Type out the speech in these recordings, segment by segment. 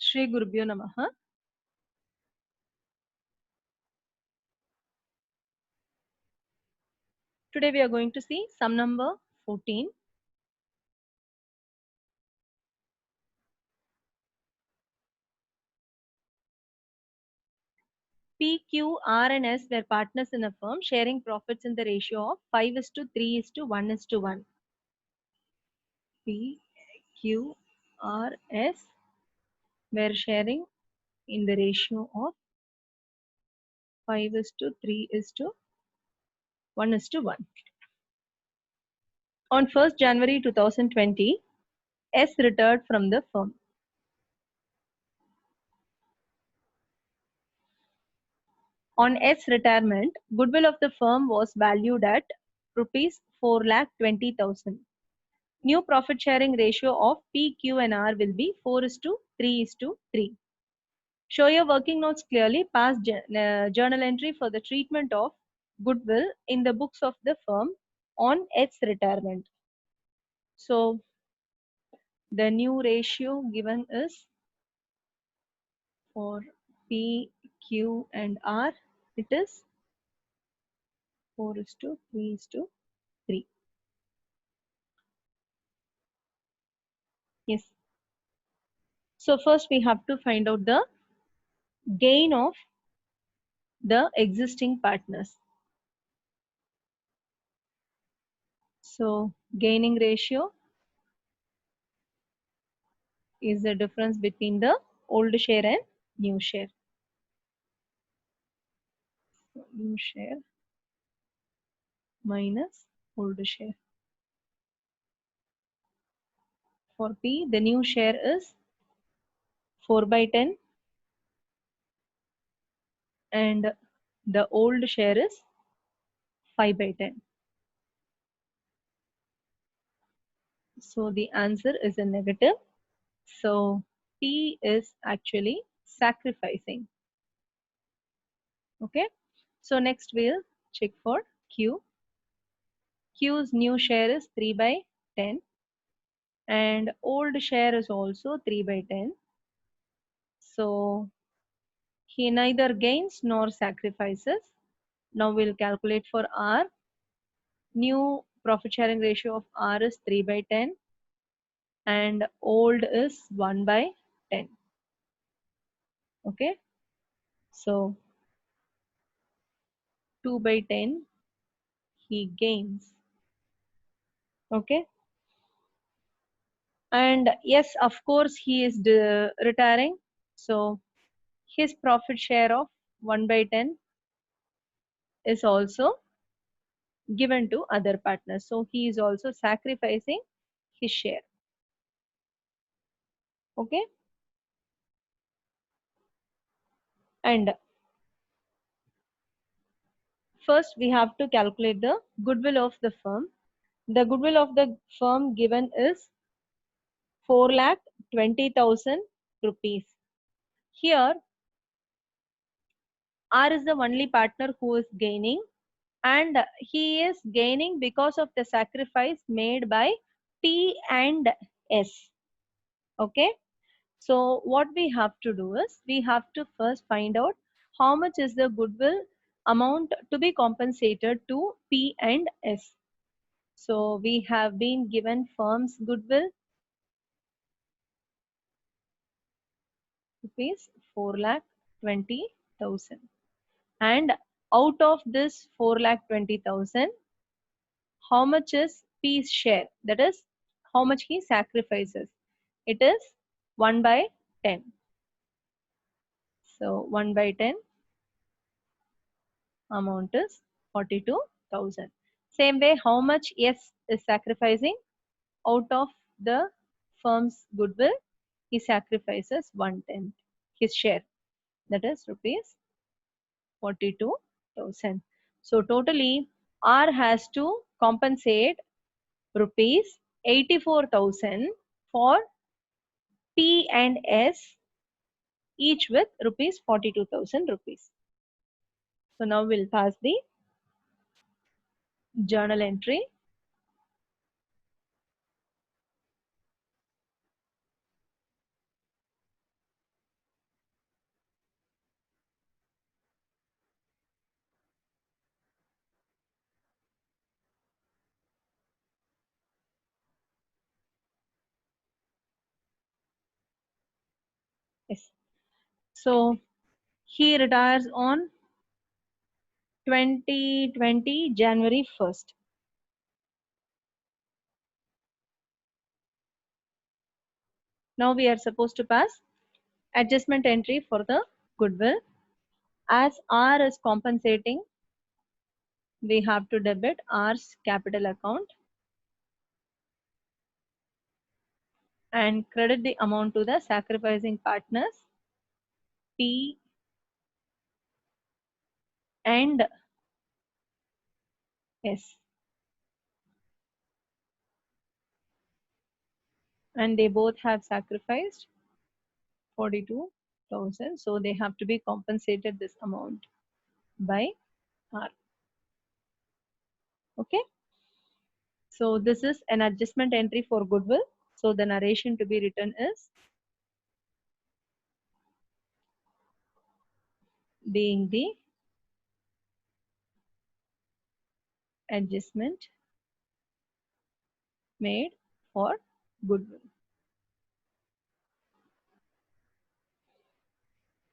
Shri Gurubhyo Namaha. Today we are going to see sum number 14. P, Q, R and S were partners in a firm sharing profits in the ratio of 5:3:1:1. P, Q, R, S were sharing in the ratio of 5:3:1:1. On 1st January 2020, S retired from the firm. On S retirement, goodwill of the firm was valued at rupees 4,20,000. New profit sharing ratio of P, Q and R will be 4:3:3. Show your working notes clearly. Pass journal entry for the treatment of goodwill in the books of the firm on its retirement. So the new ratio given is for P, Q and R. It is 4:3:3. Yes. So first we have to find out the gain of the existing partners. So gaining ratio is the difference between the old share and new share. So new share minus old share. For P, the new share is 4/10 and the old share is 5/10. So the answer is a negative. So P is actually sacrificing. Okay. So next we'll check for Q. Q's new share is 3/10 and old share is also 3/10. So he neither gains nor sacrifices. Now we'll calculate for R. New profit sharing ratio of R is 3/10 and old is 1/10. Okay. So 2/10 he gains. Okay. And yes, of course he is retiring. So his profit share of 1/10 is also given to other partners. So he is also sacrificing his share. Okay. And first we have to calculate the goodwill of the firm. The goodwill of the firm given is 4,20,000 rupees. Here R is the only partner who is gaining, and he is gaining because of the sacrifice made by T and S. Okay. So what we have to do is we have to first find out how much is the goodwill amount to be compensated to P and S. So we have been given firm's goodwill rupees 4,20,000, and out of this 4,20,000, how much is P's share? That is how much he sacrifices. It is 1/10. So 1/10 amount is 42,000. Same way, how much S is sacrificing? Out of the firm's goodwill, he sacrifices 1/10, his share. That is rupees 42,000. So totally R has to compensate rupees 84,000 for P and S, each with rupees 42,000 rupees. So now we'll pass the journal entry. Yes. So he retires on 2020 January 1st. Now we are supposed to pass adjustment entry for the goodwill. As R is compensating, we have to debit R's capital account and credit the amount to the sacrificing partners P and S. And they both have sacrificed 42,000. So they have to be compensated this amount by R. Okay. So this is an adjustment entry for goodwill. So the narration to be written is being the adjustment made for goodwill.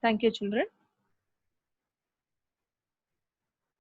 Thank you, children.